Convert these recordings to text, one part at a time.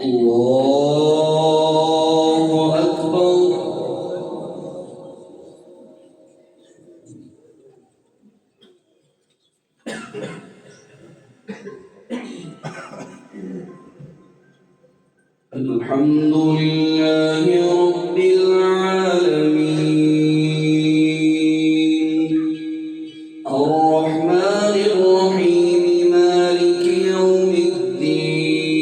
الله أكبر. الحمد لله رب العالمين الرحمن الرحيم مالك يوم الدين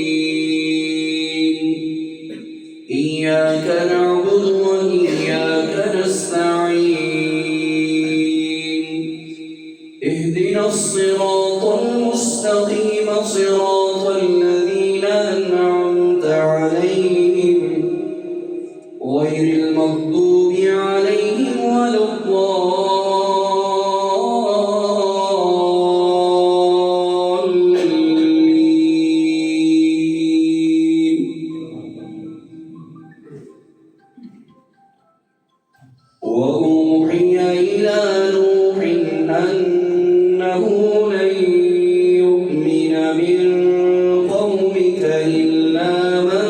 إياك نعبد وإياك نستعين اهدنا الصراط المستقيم صراط الذين أنعمت عليهم غير المغضوب عليهم ولا الضالين. وأوحي إلى نوح أنه لن يؤمن من قومك إلا من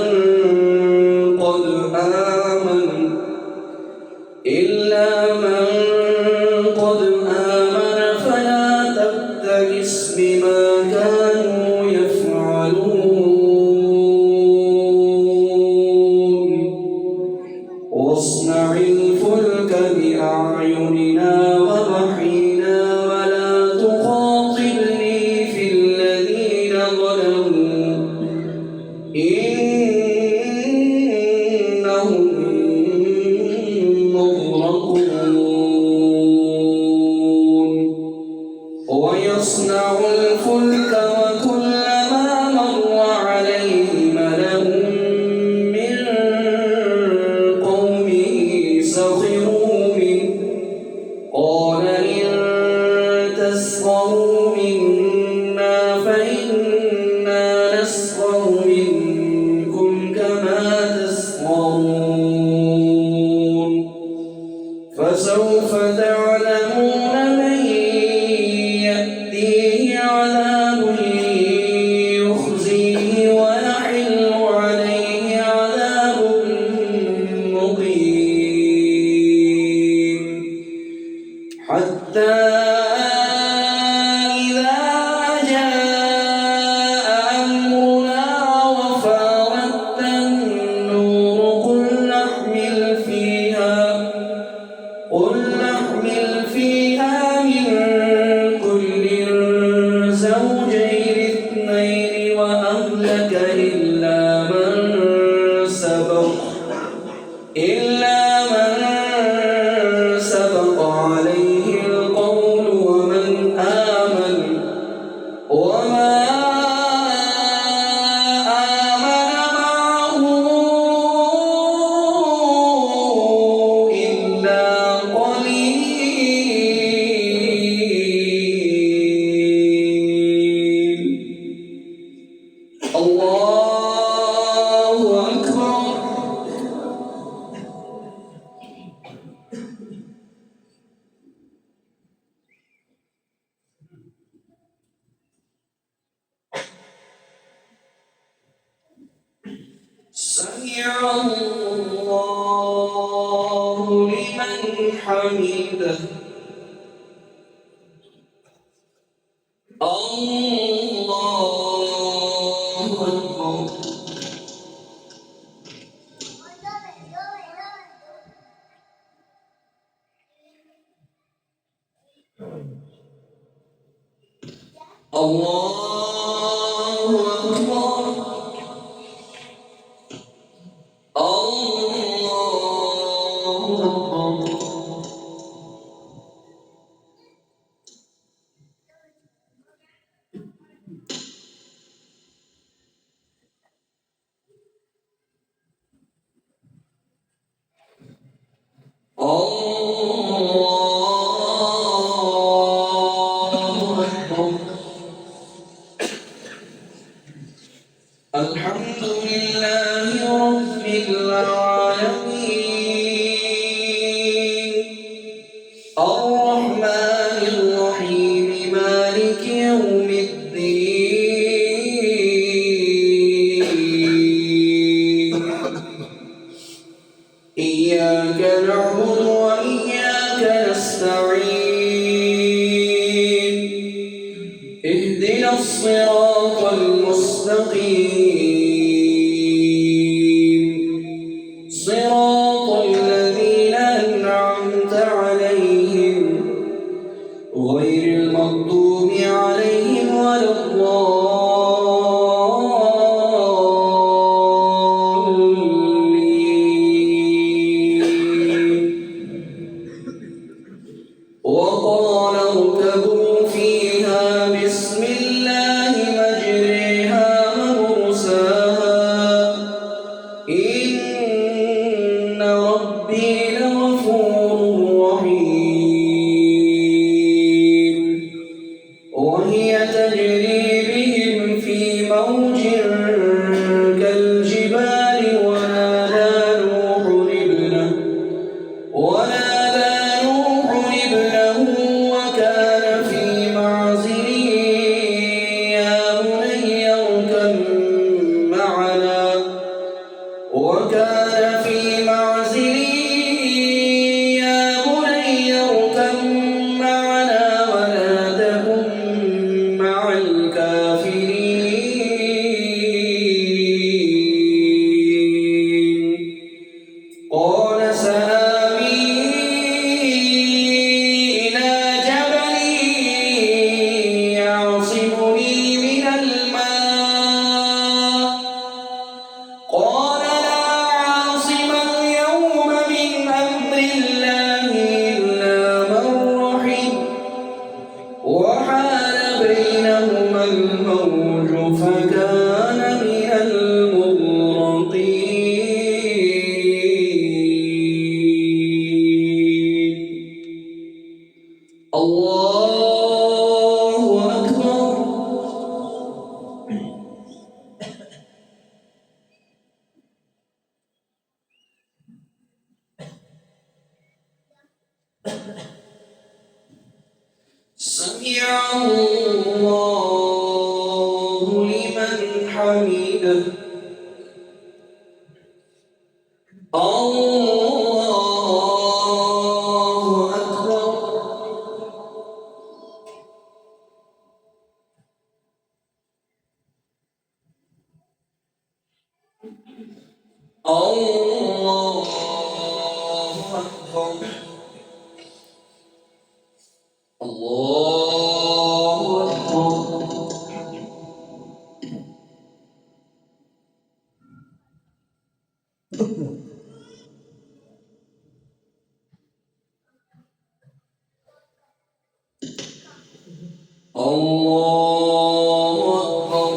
قد آمن فلا تبتئس بما كانوا يفعلون واصنع الفلك بأعيننا ووحينا ولا تخاطبني في الذين ظلموا إنهم ويصنع الفلك وكلما مر عليه ملأ من قومه سخروا منه قال إن تسخروا منا فإنا نسخر منكم كما تسخرون فسوف تعلمون من يأتيه عذاب يخزيه ويحل عليه عذاب مقيم حتى إذا جاء أمرنا وفارت النور قل نحمل فيها من كل زوجين اثنين وأهلك إلا من سبق عليه القول ومن آمن وما آمن معه إلا قليل. الله أكبر. سمع الله لمن حمده. الله أكبر. الله أكبر. الحمد لله رب العالمين الرحمن الرحيم مالك يوم الدين صراط الذين أنعمت عليهم غير المغضوب عليهم ولا الضالين. وقال اركبوا فيها بسم الله مجريها ومرساها إن ربي لغفور رحيم. وهي تجري بهم في موج كالجبال ونادى نوح ابنه وكان في معزل يا بني اركب معنا ولا تكن مع الكافرين. قال سآوي إلى جبل يعصمني من الماء قال لا عاصم اليوم من أمر الله إلا من رحم وحال بينهما الموج فكان من المغرقين. الله أكبر. سمع الله لمن حمده. الله أكبر. الله أكبر. الله أكبر. الله أكبر.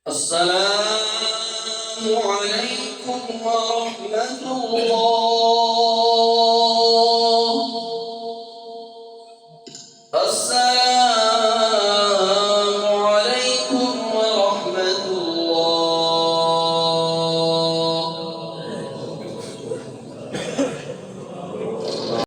السلام عليكم ورحمة الله